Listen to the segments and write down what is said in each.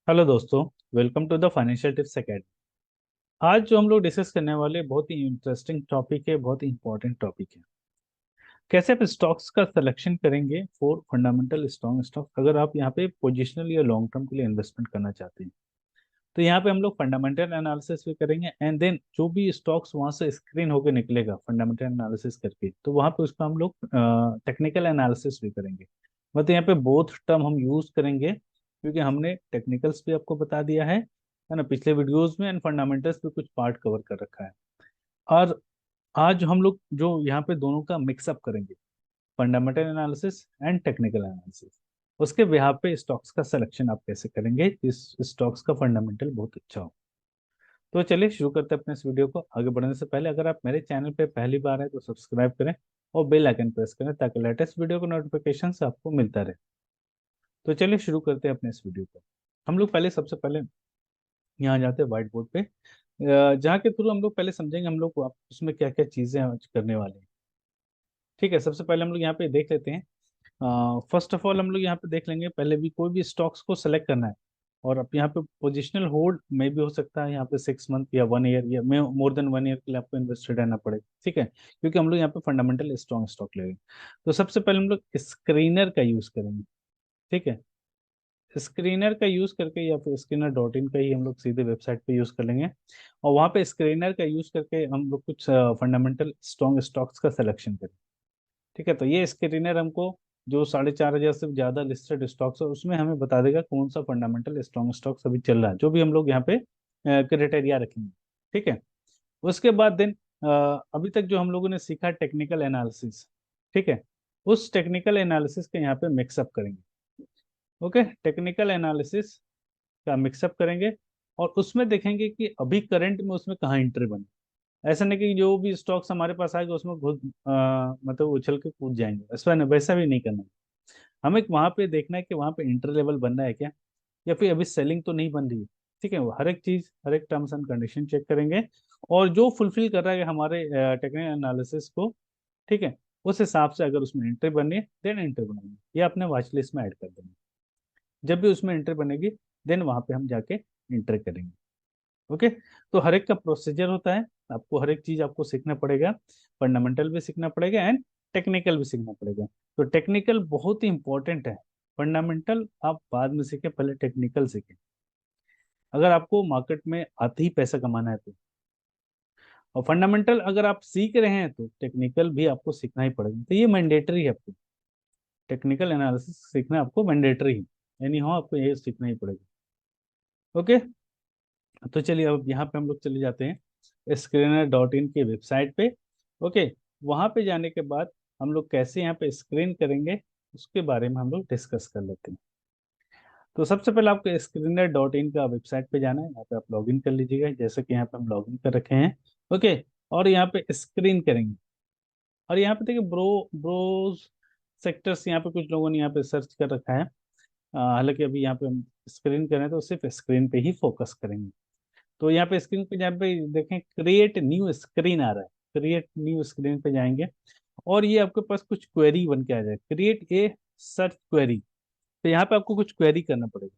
Hello दोस्तों। Welcome to the financial tips academy. आज जो हम लोग डिस्कस करने वाले बहुत ही इंटरेस्टिंग टॉपिक है, बहुत ही इंपॉर्टेंट टॉपिक है। कैसे आप स्टॉक्स का सिलेक्शन करेंगे फॉर फंडामेंटल स्ट्रॉन्ग स्टॉक, अगर आप यहाँ पे पोजिशनल या लॉन्ग टर्म के लिए इन्वेस्टमेंट करना चाहते हैं। तो यहाँ पे हम लोग फंडामेंटल एनालिसिस भी करेंगे एंड देन जो भी स्टॉक्स वहां से स्क्रीन होकर निकलेगा फंडामेंटल एनालिसिस करके, तो वहां पे उसका हम लोग टेक्निकल एनालिसिस भी करेंगे। मतलब यहाँ पे बोथ टर्म हम यूज करेंगे, क्योंकि हमने टेक्निकल्स भी आपको बता दिया है ना, पिछले वीडियोस में, एंड फंडामेंटल्स भी कुछ पार्ट कवर कर रखा है। और आज हम लोग जो यहाँ पे दोनों का मिक्सअप करेंगे, fundamental analysis and technical analysis, उसके बिहार पे स्टॉक्स का सिलेक्शन आप कैसे करेंगे जिस स्टॉक्स का फंडामेंटल बहुत अच्छा हो। तो चलिए शुरू करते हैं अपने इस वीडियो को। आगे बढ़ने से पहले अगर आप मेरे चैनल पे पहली बार है तो सब्सक्राइब करें और बेल आइकन प्रेस करें ताकि लेटेस्ट वीडियो का नोटिफिकेशन आपको मिलता रहे। तो चलिए शुरू करते हैं अपने इस वीडियो को। हम लोग पहले सबसे पहले यहाँ जाते हैं व्हाइट बोर्ड पे, जहाँ के थ्रू हम लोग पहले समझेंगे हम लोग उसमें क्या क्या चीजें आज करने वाले हैं। ठीक है, सबसे पहले हम लोग यहाँ पे देख लेते हैं। फर्स्ट ऑफ ऑल हम लोग यहाँ पे देख लेंगे, पहले भी कोई भी स्टॉक्स को सेलेक्ट करना है। और अब यहाँ पे पोजिशनल होल्ड में भी हो सकता है, यहाँ पे 6 मंथ या 1 ईयर या मोर देन 1 ईयर के लिए आपको इन्वेस्टेड रहना पड़ेगा। ठीक है, क्योंकि हम लोग यहाँ पे फंडामेंटल स्ट्रॉन्ग स्टॉक ले रहे हैं। तो सबसे पहले हम लोग स्क्रीनर का यूज करेंगे। ठीक है, स्क्रीनर का यूज करके या फिर स्क्रीनर डॉट इन का ही हम लोग सीधे वेबसाइट पे यूज कर लेंगे। और वहाँ पे स्क्रीनर का यूज करके हम लोग कुछ फंडामेंटल स्ट्रॉन्ग स्टॉक्स का सिलेक्शन करें। ठीक है, तो ये स्क्रीनर हमको जो 4,500 से ज्यादा लिस्टेड स्टॉक्स है उसमें हमें बता देगा कौन सा फंडामेंटल स्ट्रॉन्ग स्टॉक्स अभी चल रहा है, जो भी हम लोग यहाँ पे क्राइटेरिया रखेंगे। ठीक है, उसके बाद देन अभी तक जो हम लोगों ने सीखा टेक्निकल एनालिसिस। ठीक है, उस टेक्निकल एनालिसिस के यहाँ पे मिक्सअप करेंगे। ओके, टेक्निकल एनालिसिस का मिक्सअप करेंगे और उसमें देखेंगे कि अभी करंट में उसमें कहाँ एंट्री बनी। ऐसा नहीं कि जो भी स्टॉक्स हमारे पास आएगा उसमें खुद मतलब उछल के कूद जाएंगे, ऐसा नहीं, वैसा भी नहीं करना है। हमें वहां पे देखना है कि वहां पे इंटर लेवल बनना है क्या, या फिर अभी सेलिंग तो नहीं बन रही है। ठीक है, वो हर एक चीज, हर एक टर्म्स एंड कंडीशन चेक करेंगे और जो फुलफिल कर रहा है हमारे टेक्निकल एनालिसिस को, ठीक है, उस हिसाब से अगर उसमें एंट्री बनी है देन एंट्री बनाएंगे या अपने वॉच लिस्ट में ऐड कर देंगे। जब भी उसमें एंट्री बनेगी देन वहां पे हम जाके एंट्री करेंगे। ओके, तो हर एक का प्रोसीजर होता है, आपको हर एक चीज आपको सीखना पड़ेगा। फंडामेंटल भी सीखना पड़ेगा एंड टेक्निकल भी सीखना पड़ेगा। तो टेक्निकल बहुत ही इंपॉर्टेंट है। फंडामेंटल आप बाद में सीखें, पहले टेक्निकल सीखें। अगर आपको मार्केट में आते ही पैसा कमाना है तो, और फंडामेंटल अगर आप सीख रहे हैं तो टेक्निकल भी आपको सीखना ही पड़ेगा। तो ये मैंडेटरी है आपको, टेक्निकल एनालिसिस सीखना आपको मैंडेटरी है, यानी हो आपको ये सीखना ही पड़ेगा। ओके, तो चलिए अब यहाँ पे हम लोग चले जाते हैं screener.in की वेबसाइट पे। ओके, वहाँ पे जाने के बाद हम लोग कैसे यहाँ पे स्क्रीन करेंगे उसके बारे में हम लोग डिस्कस कर लेते हैं। तो सबसे पहले आपको screener.in का वेबसाइट पे जाना है, यहाँ पे आप लॉगिन कर लीजिएगा जैसे कि यहाँ पे हम लॉगिन कर रखे हैं। ओके, और यहाँ पे स्क्रीन करेंगे और यहाँ पे देखिए ब्रोज सेक्टर्स, यहाँ पे कुछ लोगों ने यहाँ पे सर्च कर रखा है। हालांकि अभी यहाँ पे हम स्क्रीन करें तो सिर्फ स्क्रीन पे ही फोकस करेंगे। तो यहाँ पे स्क्रीन पे जहाँ पे देखें क्रिएट न्यू स्क्रीन आ रहा है, क्रिएट न्यू स्क्रीन पे जाएंगे और ये आपके पास कुछ क्वेरी बन के आ जाए, क्रिएट ए सर्च क्वेरी। तो यहाँ पे आपको कुछ क्वेरी करना पड़ेगा।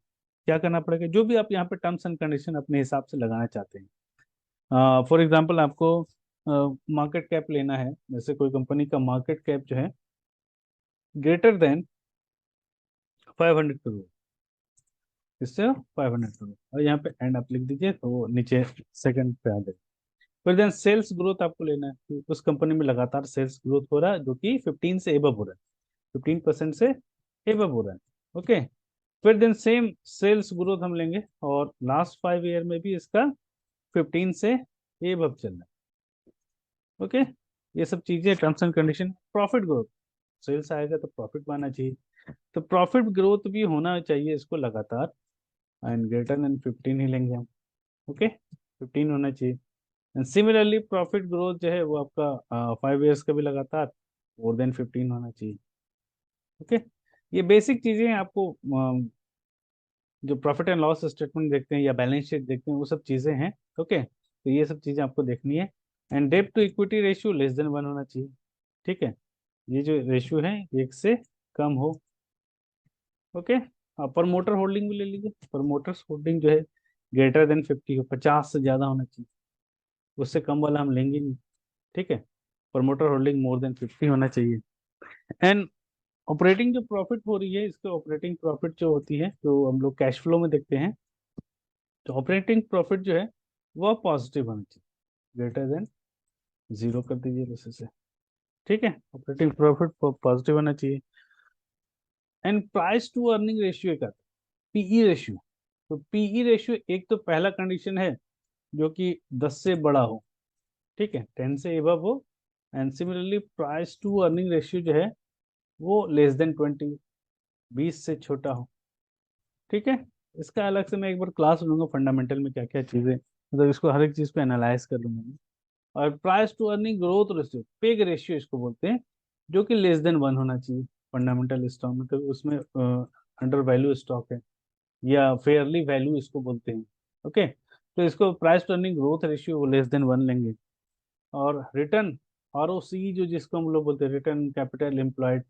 क्या करना पड़ेगा, जो भी आप यहाँ पे टर्म्स एंड कंडीशन अपने हिसाब से लगाना चाहते हैं। फॉर एग्जाम्पल आपको मार्केट कैप लेना है, जैसे कोई कंपनी का मार्केट कैप जो है ग्रेटर देन 500 करोड़, इससे 500 करोड़, और यहाँ पे एंड आप लिख दीजिए तो वो नीचे सेकंड पे आ जाएगा। फिर देन सेल्स ग्रोथ आपको लेना है कि उस कंपनी में लगातार सेल्स ग्रोथ हो रहा है जो कि 15 से एबव हो रहा है, 15% से एबव हो रहा है। ओके, फिर देन सेम सेल्स ग्रोथ हम लेंगे और लास्ट 5 ईयर में भी इसका 15 से एबव चल रहा है। ओके, ये सब चीजें terms and condition. Profit growth, sales आएगा तो प्रॉफिट आना चाहिए, तो प्रॉफिट ग्रोथ भी होना चाहिए इसको लगातार, एंड ग्रेटर देन 15 ही लेंगे हम। ओके, 15 होना चाहिए। सिमिलरली प्रॉफिट ग्रोथ जो है वो आपका 5 ईयर्स का भी लगातार मोर देन 15 होना चाहिए। ओके, ये बेसिक चीजें हैं आपको, जो प्रॉफिट एंड लॉस स्टेटमेंट देखते हैं या बैलेंस शीट देखते हैं वो सब चीजें हैं। ओके, तो ये सब चीजें आपको देखनी है। एंड डेब्ट to equity ratio less than 1 होना चाहिए। ठीक है, ये जो रेशियो है 1 से कम हो। ओके, प्रमोटर होल्डिंग भी ले लीजिए, प्रमोटर्स होल्डिंग जो है ग्रेटर देन 50 हो, 50 से ज्यादा होना चाहिए, उससे कम वाला हम लेंगे नहीं। ठीक है, प्रमोटर होल्डिंग मोर देन 50 होना चाहिए। एंड ऑपरेटिंग जो प्रॉफिट हो रही है, इसके ऑपरेटिंग प्रॉफिट जो होती है, जो हम लोग कैश फ्लो में देखते हैं, तो ऑपरेटिंग प्रॉफिट जो है वह पॉजिटिव होना चाहिए, ग्रेटर देन जीरो कर दीजिए वैसे से। ठीक है, ऑपरेटिंग प्रॉफिट पॉजिटिव होना चाहिए। And price to earning ratio का, पीई रेशियो, तो पीई रेशियो एक तो पहला कंडीशन है जो कि 10 से बड़ा हो, ठीक है, 10 से एबव हो। And similarly price to earning ratio जो है वो लेस देन 20, 20 से छोटा हो। ठीक है, इसका अलग से मैं एक बार क्लास लूंगा फंडामेंटल में क्या क्या चीजें, मतलब इसको हर एक चीज को एनालाइज कर लूंगा मैं। और price to earning growth ratio, PEG ratio इसको बोलते हैं, जो कि लेस देन 1 होना चाहिए फंडामेंटल स्टॉक में, तो उसमें अंडर वैल्यू स्टॉक है या फेयरली वैल्यू इसको बोलते हैं। ओके, तो इसको price to earning growth ratio less than 1 लेंगे। और रिटर्न, आरओसी जो जिसको हम लोग बोलते हैं रिटर्न कैपिटल एम्प्लॉयड,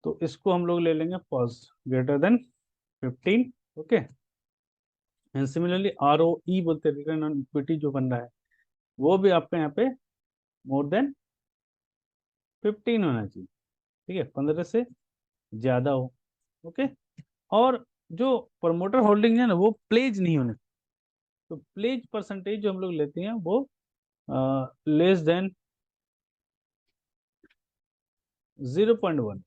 तो इसको हम लोग ले लेंगे pause greater than 15। Okay, and similarly ROE बोलते हैं रिटर्न ऑन इक्विटी जो बन रहा है, वो भी आपका यहाँ पे मोर देन 15 होना चाहिए। ठीक है, 15 से ज्यादा हो। ओके, और जो प्रमोटर होल्डिंग है ना वो प्लेज नहीं होने, तो प्लेज परसेंटेज जो हम लोग लेते हैं वो लेस देन 0.1।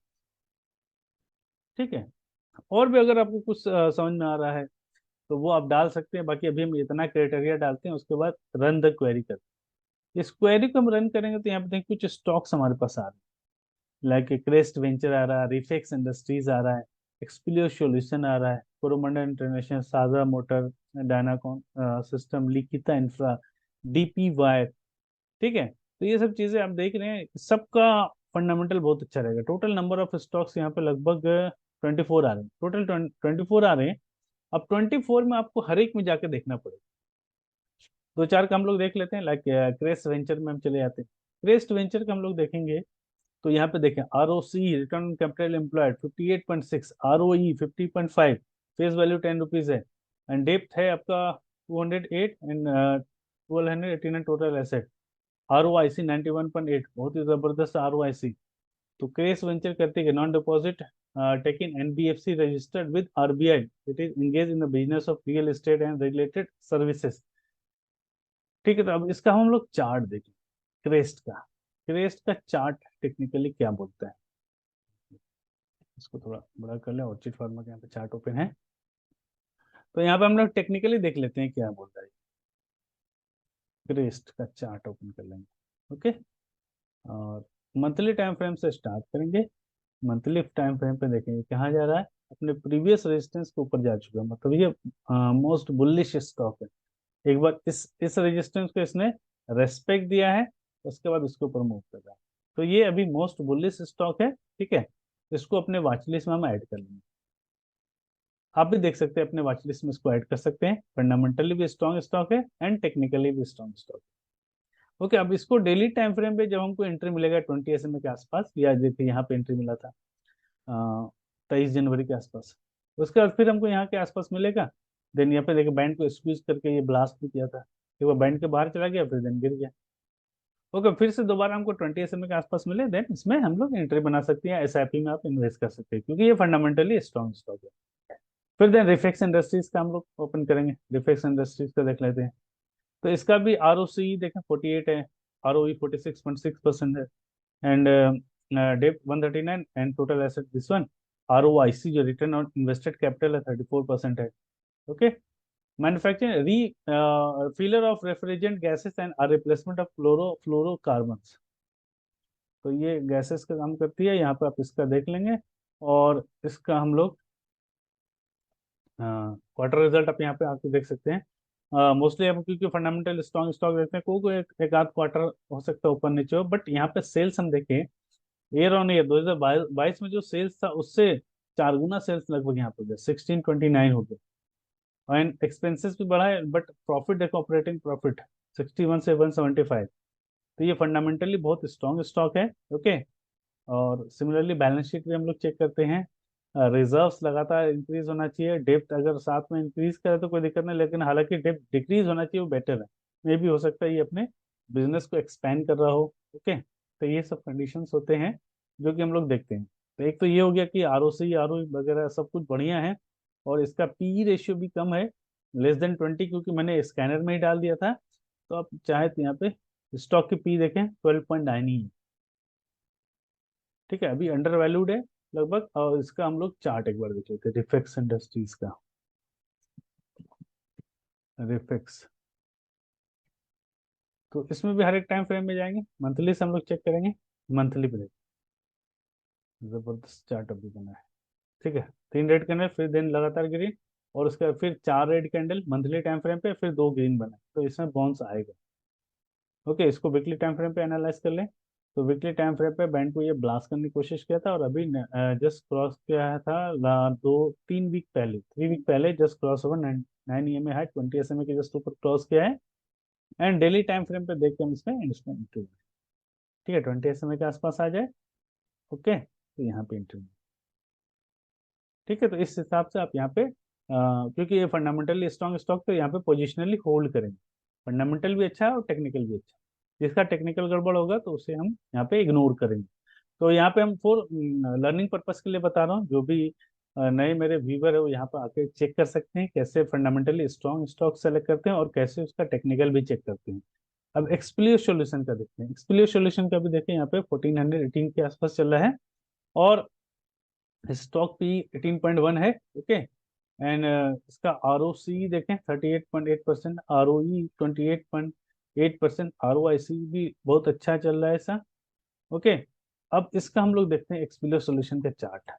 ठीक है, और भी अगर आपको कुछ समझ में आ रहा है तो वो आप डाल सकते हैं, बाकी अभी हम इतना क्राइटेरिया डालते हैं, उसके बाद रन द क्वेरी करते हैं। इस क्वेरी को हम रन करेंगे तो यहाँ पे देखिए कुछ स्टॉक्स हमारे पास आ रहे हैं, लाइक क्रेस्ट वेंचर आ रहा है, रिफेक्स इंडस्ट्रीज आ रहा है, एक्सप्लियो सॉल्यूशन आ रहा है, कोरोमंडल इंटरनेशनल, साजा मोटर, डायनाकॉन सिस्टम, लिखिता इंफ्रा, डीपी वायर। ठीक है, तो ये सब चीजें आप देख रहे हैं, सबका फंडामेंटल बहुत अच्छा रहेगा। टोटल नंबर ऑफ स्टॉक्स यहाँ पे लगभग 24 आ रहे हैं, टोटल 24 आ रहे हैं। अब 24 में आपको हर एक में जाके देखना पड़ेगा। दो चार का हम लोग देख लेते हैं, लाइक क्रेस्ट वेंचर में हम चले जाते हैं। क्रेस्ट वेंचर का हम लोग देखेंगे तो यहाँ पे देखें, R O C return capital employed 58.6, R O E 50.5, face value 10 rupees है, एंड डेप्थ है आपका 208, and 1289 total asset, R O I C 91.8, बहुत ही जबरदस्त आर ओ आई सी। तो क्रेस वेंचर करते हैं non deposit taking NBFC registered with RBI, it is engage in the business of real estate and related services. ठीक है, तो अब इसका हम लोग चार्ट देखें, क्रेस्ट का, क्रेस्ट का चार्ट टेक्निकली क्या बोलता है, इसको थोड़ा बड़ा कर ले, ऑर्चिड फार्मा के यहाँ पे चार्ट ओपन है, तो यहाँ पे हम लोग टेक्निकली देख लेते हैं क्या बोल रहा है। क्रेस्ट का चार्ट ओपन कर लेंगे। ओके, और मंथली टाइम फ्रेम से स्टार्ट करेंगे। मंथली टाइम फ्रेम पे देखेंगे कहाँ जा रहा है, अपने प्रीवियस रेजिस्टेंस के ऊपर जा चुका है, मतलब ये मोस्ट बुलिश स्टॉक है। एक बार इस रेजिस्टेंस को इसने रेस्पेक्ट दिया है, उसके बाद इसके ऊपर मूव कर रहा है, तो ये अभी मोस्ट बुलिश स्टॉक है। ठीक है, इसको अपने वॉच लिस्ट में हम ऐड कर लेंगे। आप भी देख सकते हैं अपने वॉच लिस्ट में, इसको ऐड कर सकते हैं, फंडामेंटली भी स्ट्रॉन्ग स्टॉक है एंड टेक्निकली भी स्ट्रॉन्ग स्टॉक है। ओके, अब इसको डेली टाइम फ्रेम पे जब हमको एंट्री मिलेगा 20 SMA के आसपास, या देखिए यहाँ पे एंट्री मिला था 23 जनवरी के आसपास, उसके बाद फिर हमको यहाँ के आसपास मिलेगा। देन यहाँ पे देखिए बैंड को स्क्वीज करके ये ब्लास्ट भी किया था, एक बार बैंड के बाहर चला गया, फिर देन गिर गया। ओके, फिर से दोबारा हमको 20 SMA के आसपास मिले, देन इसमें हम लोग एंट्री बना सकते हैं, एसआईपी में आप इन्वेस्ट कर सकते हैं, क्योंकि ये फंडामेंटली स्ट्रॉन्ग स्टॉक है। फिर देन रिफेक्स इंडस्ट्रीज का हम लोग ओपन करेंगे, रिफेक्स इंडस्ट्रीज का देख लेते हैं। तो इसका भी आर ओ सी देखें 48 है, आर ओ ई 46.6% है, and depth 139, and total asset this one, R O I C जो रिटर्न ऑन इन्वेस्टेड कैपिटल है 34% है। Okay, manufacturing refiller of refrigerant gases and or replacement of fluorocarbons, तो ये gases का काम करती है, यहाँ पे आप इसका देख लेंगे। और इसका हम लोग क्वार्टर रिजल्ट आप यहाँ पे आके देख सकते हैं। मोस्टली आप क्योंकि फंडामेंटल स्ट्रॉन्ग स्टॉक देखते हैं, कोई कोई एक आध क्वार्टर हो सकता है ऊपर नीचे हो, बट यहाँ पे सेल्स हम देखें, ईयर ऑन ईयर 2022 में जो सेल्स था उससे 4 गुना सेल्स लगभग यहाँ पे हो गया, 1629 हो गया। एंड एक्सपेंसेस भी बढ़ा है, बट प्रॉफिट देखो, ऑपरेटिंग प्रॉफिट 61 से 175, तो ये फंडामेंटली बहुत स्ट्रॉन्ग स्टॉक है। ओके, और सिमिलरली बैलेंस शीट भी हम लोग चेक करते हैं, रिजर्व्स लगातार इंक्रीज होना चाहिए, डेप्थ अगर साथ में इंक्रीज करे तो कोई दिक्कत नहीं, लेकिन हालांकि डेप्थ डिक्रीज होना चाहिए वो बेटर है। मे भी हो सकता है ये अपने बिजनेस को एक्सपेंड कर रहा हो। ओके, तो ये सब कंडीशंस होते हैं जो कि हम लोग देखते हैं। तो एक तो ये हो गया कि आर ओ सी आर ओ वगैरह सब कुछ बढ़िया है, और इसका पी रेशियो भी कम है, लेस देन 20, क्योंकि मैंने स्कैनर में ही डाल दिया था। तो आप चाहे तो यहाँ पे स्टॉक की पी देखें 12.9 ही है। ठीक है, अभी अंडर वैल्यूड है लगभग। और इसका हम लोग चार्ट एक बार देख लेते हैं, रिफेक्स इंडस्ट्रीज का। रिफेक्स, तो इसमें भी हर एक टाइम फ्रेम में जाएंगे, मंथली से हम लोग चेक करेंगे। मंथली पे जबरदस्त चार्ट अभी बना है। ठीक है, 3 रेड कैंडल, फिर दिन लगातार ग्रीन, और उसके बाद फिर 4 red candle monthly time frame पे, फिर 2 ग्रीन बने, तो इसमें बाउंस आएगा। ओके, इसको वीकली टाइम फ्रेम पे एनालाइज कर लें। तो वीकली टाइम फ्रेम पे बैंड को ये ब्लास्ट करने की कोशिश किया था, और अभी जस्ट क्रॉस किया था 2-3 वीक पहले, 3 वीक पहले just cross over 9 EMA high, 20 SMA के जस्ट ऊपर क्रॉस किया है। एंड डेली टाइम फ्रेम पे देख के हम इसमें इन्वेस्टमेंट इंट्री, ठीक है, 20 SMA के आसपास आ जाए। ओके, तो यहाँ पे इंट्री। ठीक है, तो इस हिसाब से आप यहाँ पे क्योंकि ये फंडामेंटली स्ट्रॉन्ग स्टॉक, तो यहाँ पे पोजिशनली होल्ड करेंगे। फंडामेंटल भी अच्छा है और टेक्निकल भी अच्छा है। जिसका टेक्निकल गड़बड़ होगा तो उसे हम यहाँ पे इग्नोर करेंगे। तो यहाँ पे हम फॉर लर्निंग पर्पस के लिए बता रहा हूँ, जो भी नए मेरे व्यूवर है वो यहाँ पे आके चेक कर सकते हैं कैसे फंडामेंटली स्ट्रॉन्ग स्टॉक सेलेक्ट करते हैं और कैसे उसका टेक्निकल भी चेक करते हैं। अब एक्सप्लियो सॉल्यूशन का देखते हैं। एक्सप्लियो सॉल्यूशन का भी देखें, यहाँ पे 1418 के आसपास चल रहा है, और स्टॉक पी 18.1 है। ओके, एंड इसका आर ओ सी देखें 38.8%, are O E 28.8%, are O I सी भी बहुत अच्छा चल रहा है ऐसा। ओके, अब इसका हम लोग देखते हैं एक्सप्लियो सॉल्यूशन का चार्ट।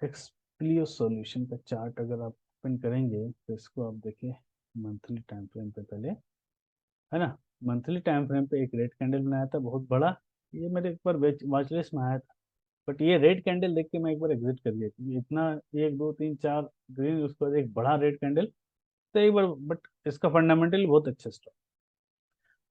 एक्सप्लियो सॉल्यूशन का चार्ट अगर आप ओपन करेंगे तो इसको आप देखिए मंथली टाइम फ्रेम पे पहले, है ना। मंथली टाइम फ्रेम पे एक रेड कैंडल बनाया था बहुत बड़ा, ये मेरे एक बार वॉच लिस्ट में आया था। बट ये रेड कैंडल देख के मैं एक बार एग्जिट कर गया, क्योंकि इतना 1 2 3 4 ग्रीन, उसके बाद एक बड़ा रेड कैंडल, तो एक बार, बट इसका फंडामेंटल बहुत अच्छा स्टॉक,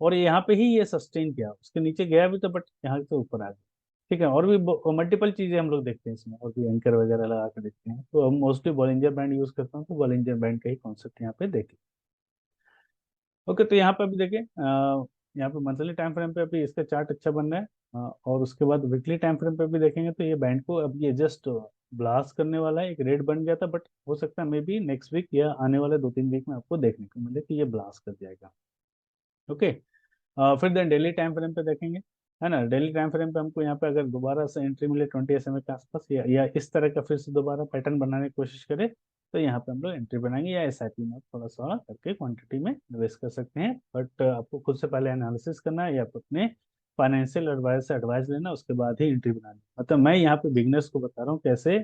और यहाँ पे ही ये सस्टेन किया, उसके नीचे गया भी तो, बट यहाँ से ऊपर आ गया। ठीक है, और भी मल्टीपल चीजें हम लोग देखते हैं इसमें, और भी एंकर वगैरह लगा के देखते हैं, तो हम मोस्टली बॉलिंजर बैंड यूज करता हूँ, तो बॉलिंजर बैंड का ही कॉन्सेप्ट यहाँ पे देखें। ओके, तो यहाँ पे अभी देखें, यहाँ पे मंथली टाइम फ्रेम पे अभी इसका चार्ट अच्छा बन रहा है। और उसके बाद वीकली टाइम फ्रेम पे भी देखेंगे तो ये बैंड को अब ये जस्ट ब्लास्ट करने वाला है, एक रेड बन गया था, बट हो सकता है मे बी नेक्स्ट वीक या आने वाले 2-3 वीक में आपको देखने को मिले कि ये ब्लास्ट कर जाएगा। ओके, फिर देन डेली टाइम फ्रेम पे देखेंगे, है ना। डेली टाइम फ्रेम पे हमको यहाँ पे अगर दोबारा से एंट्री मिले 20 SMA के आसपास, या इस तरह का फिर से दोबारा पैटर्न बनाने की कोशिश करे, तो यहाँ पे हम लोग एंट्री बनाएंगे, या SIP में थोड़ा सा करके क्वांटिटी में निवेश कर सकते हैं। बट आपको खुद से पहले एनालिसिस करना है, या आप अपने फाइनेंशियल एडवाइस से एडवाइस लेना, उसके बाद ही एंट्री बनानी। मतलब मैं यहाँ पे बिगनर्स को बता रहा हूँ कैसे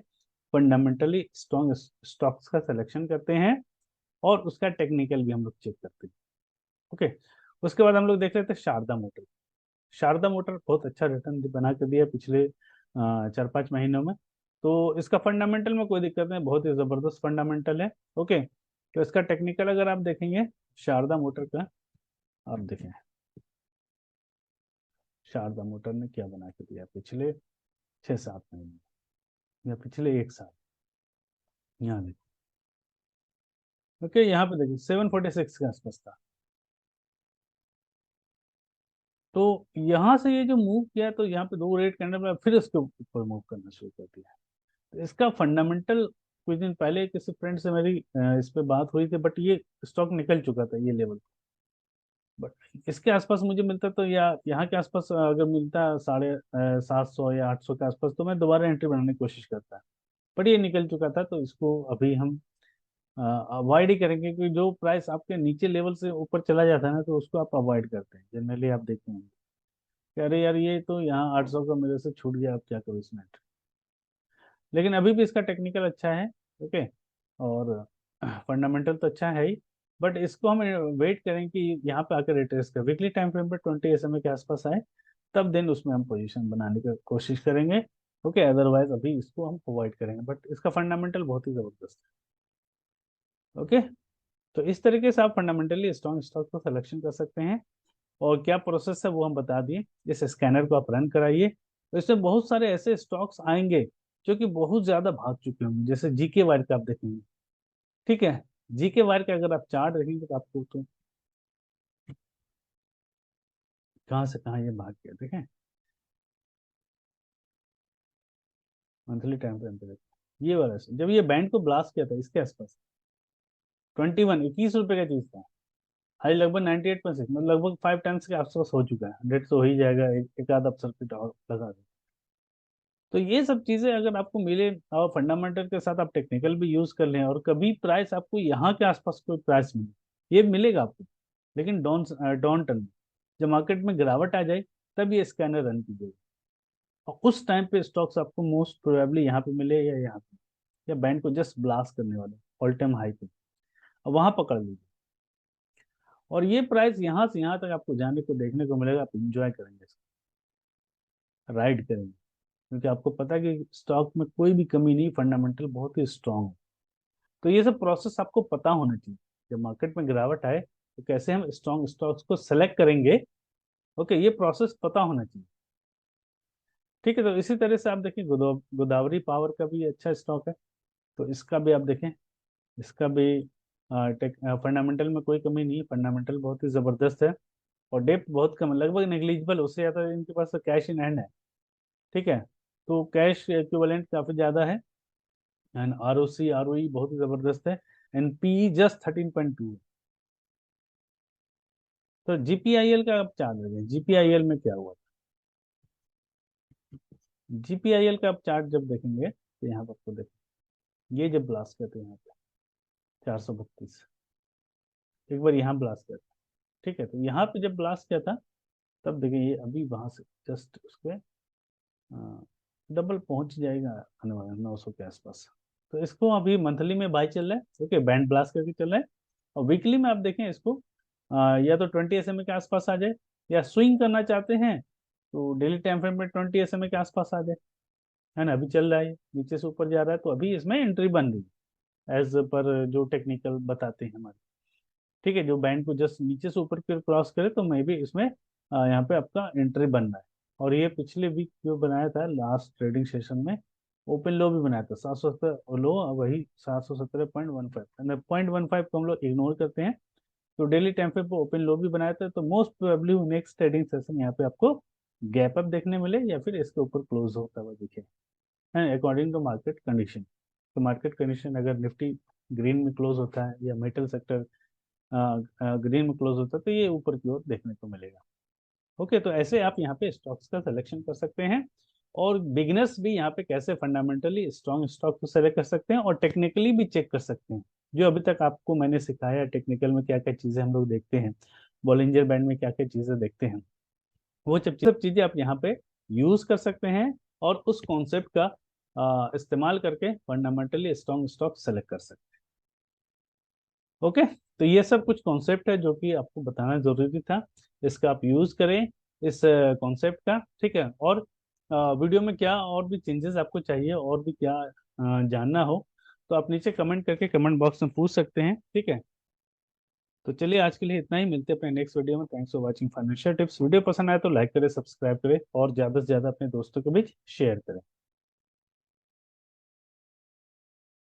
फंडामेंटली स्ट्रॉन्ग स्टॉक्स का सिलेक्शन करते हैं, और उसका टेक्निकल भी हम लोग चेक करते हैं। ओके, उसके बाद हम लोग देख लेते हैं शारदा मोटर। शारदा मोटर बहुत अच्छा रिटर्न बना के दिया पिछले 4-5 महीनों में। तो इसका फंडामेंटल में कोई दिक्कत नहीं, बहुत ही जबरदस्त फंडामेंटल है। ओके, तो इसका टेक्निकल अगर आप देखेंगे शारदा मोटर का, आप देखें शारदा मोटर ने क्या बना के दिया पिछले 6-7 महीने, या पिछले 1 साल। यहाँ देखो, ओके, यहाँ पे देखिए 746 के आसपास था। तो यहाँ से ये जो मूव किया, तो यहाँ पे 2 रेड कैंडल में फिर इसके ऊपर मूव करना शुरू कर दिया। तो इसका फंडामेंटल, कुछ दिन पहले किसी फ्रेंड से मेरी इस पे बात हुई थी, बट ये स्टॉक निकल चुका था ये लेवल। बट इसके आसपास मुझे मिलता, तो या यहाँ के आसपास अगर मिलता 750 या 800 के आसपास, तो मैं दोबारा एंट्री बनाने की कोशिश करता। बट ये निकल चुका था, तो इसको अभी हम अवॉइड ही करेंगे, क्योंकि जो प्राइस आपके नीचे लेवल से ऊपर चला जाता है ना, तो उसको आप अवॉइड करते हैं जनरली। आप देखते हैं कि अरे यार ये तो यहाँ 800 का मेरे से छूट गया, अब क्या करूँ इसमें। लेकिन अभी भी इसका टेक्निकल अच्छा है। ओके, और फंडामेंटल तो अच्छा है ही, बट इसको हम वेट करें कि यहाँ पे आकर रिट्रेस कर वीकली टाइम फ्रेम पे 20 SMA के आसपास आए, तब दिन उसमें हम पोजीशन बनाने की कोशिश करेंगे। ओके, अदरवाइज अभी इसको हम अवॉइड करेंगे, बट इसका फंडामेंटल बहुत ही जबरदस्त है। ओके, तो इस तरीके से आप फंडामेंटली स्ट्रॉन्ग स्टॉक को सिलेक्शन कर सकते हैं। और क्या प्रोसेस है वो हम बता दिए। इस स्कैनर को आप रन कराइए, तो इसमें बहुत सारे ऐसे स्टॉक्स आएंगे जो कि बहुत ज्यादा भाग चुके होंगे, जैसे जीके वायर का आप देखेंगे। ठीक है, जीके वायर का अगर आप चार्ट देखेंगे तो आपको तो कहाँ से कहाँ ये भाग गया देखें, मंथली टाइम फ्रेम पे देखो, ये वाला जब ये बैंड को ब्लास्ट किया था इसके आसपास 21 रुपए का चीज था, हाई लगभग 98.6, मतलब लगभग 5 टाइम्स के आसपास हो चुका है, 100 तो हो ही जाएगा, एक आध अवसर पे और लगा दे। तो ये सब चीजें अगर आपको मिले और फंडामेंटल के साथ आप टेक्निकल भी यूज कर लें, और कभी प्राइस आपको यहाँ के आसपास कोई प्राइस मिले, ये मिलेगा आपको, लेकिन डॉन डॉन टर्न, जब मार्केट में गिरावट आ जाए तब ये स्कैनर रन कीजिएगा, और उस टाइम पे स्टॉक्स आपको मोस्ट प्रोबेबली यहाँ पे मिले या यहाँ पे, या बैंड को जस्ट ब्लास्ट करने वाले ऑल टाइम हाई पे, और वहां पकड़ लीजिए। और ये प्राइस यहाँ से यहाँ तक आपको जाने को देखने को मिलेगा, आप इंजॉय करेंगे, राइड करेंगे, क्योंकि आपको पता है कि स्टॉक में कोई भी कमी नहीं, फंडामेंटल बहुत ही स्ट्रांग है। तो ये सब प्रोसेस आपको पता होना चाहिए, जब मार्केट में गिरावट आए तो कैसे हम स्ट्रांग स्टॉक्स को सेलेक्ट करेंगे। ओके, ये प्रोसेस पता होना चाहिए। ठीक है, तो इसी तरह से आप देखें गोदावरी पावर का भी अच्छा स्टॉक है, तो इसका भी आप देखें, इसका भी फंडामेंटल में कोई कमी नहीं है, फंडामेंटल बहुत ही जबरदस्त है, और डेप्थ बहुत कम है, लगभग नेग्लिजिबल, उससे ज्यादा इनके पास तो कैश इन हैंड है। ठीक है, तो कैश इक्विवेलेंट काफी ज्यादा है, and R O C R O E बहुत ही जबरदस्त है, एंड पी जस्ट 13.2 है। तो जीपीआईएल का आप चार्ट देखें, जीपीआईएल में क्या हुआ, जीपीआईएल का आप चार्ट जब देखेंगे तो यहाँ पर आपको देखें, ये जब ब्लास्ट करते हैं यहाँ पे 432, एक बार यहाँ ब्लास्ट किया था। ठीक है, तो यहाँ पे जब ब्लास्ट किया था तब देखें, ये अभी वहां से जस्ट उसके डबल पहुंच जाएगा आने वाला 900 के आसपास। तो इसको अभी मंथली में बाय चल रहा है, ओके, बैंड ब्लास्ट करके चल रहा है, और वीकली में आप देखें इसको, या तो 20 SMA के आसपास आ जाए, या स्विंग करना चाहते हैं तो डेली टाइम फ्रेम में 20 SMA के आसपास आ जाए, है ना। अभी चल रहा है, नीचे से ऊपर जा रहा है, तो अभी इसमें एंट्री बन रही है एज पर जो टेक्निकल बताते हैं हमारे। ठीक है, जो बैंड को जस्ट नीचे से ऊपर की क्रॉस करे तो मे भी इसमें यहाँ पे आपका एंट्री बन रहा है। और ये पिछले वीक जो बनाया था लास्ट ट्रेडिंग सेशन में, ओपन लो भी बनाया था 770 लो, वही 717.15, 0.15 को हम लोग इग्नोर करते हैं। तो डेली टाइम पे ओपन लो भी बनाया था, तो most probably next trading session यहाँ पे आपको गैप अप देखने मिले, या फिर इसके ऊपर क्लोज होता हुआ दिखे, अकॉर्डिंग टू मार्केट कंडीशन। तो मार्केट कंडीशन अगर निफ्टी ग्रीन में क्लोज होता है, या मेटल सेक्टर ग्रीन में क्लोज होता है, तो ये ऊपर की ओर देखने को मिलेगा। ओके, तो ऐसे आप यहाँ पे स्टॉक्स का सिलेक्शन कर सकते हैं, और बिगिनर्स भी यहाँ पे कैसे फंडामेंटली स्ट्रॉन्ग स्टॉक को सेलेक्ट कर सकते हैं, और टेक्निकली भी चेक कर सकते हैं, जो अभी तक आपको मैंने सिखाया, टेक्निकल में क्या क्या चीजें हम लोग देखते हैं, बॉलिंजर बैंड में क्या क्या चीजें देखते हैं, वो सब चीजें आप यहाँ पे यूज कर सकते हैं, और उस कॉन्सेप्ट का इस्तेमाल करके फंडामेंटली स्ट्रॉन्ग स्टॉक सेलेक्ट कर सकते हैं। ओके, तो ये सब कुछ कॉन्सेप्ट है जो कि आपको बताना जरूरी था, इसका आप यूज करें इस कॉन्सेप्ट का। ठीक है, और वीडियो में क्या और भी चेंजेस आपको चाहिए, और भी क्या जानना हो, तो आप नीचे कमेंट करके कमेंट बॉक्स में पूछ सकते हैं। ठीक है, तो चलिए आज के लिए इतना ही, मिलते हैं अपने नेक्स्ट वीडियो में। Thanks for watching financial tips. Video पसंद आए तो लाइक करें, सब्सक्राइब करें, और ज़्यादा से ज़्यादा अपने दोस्तों के बीच शेयर करें।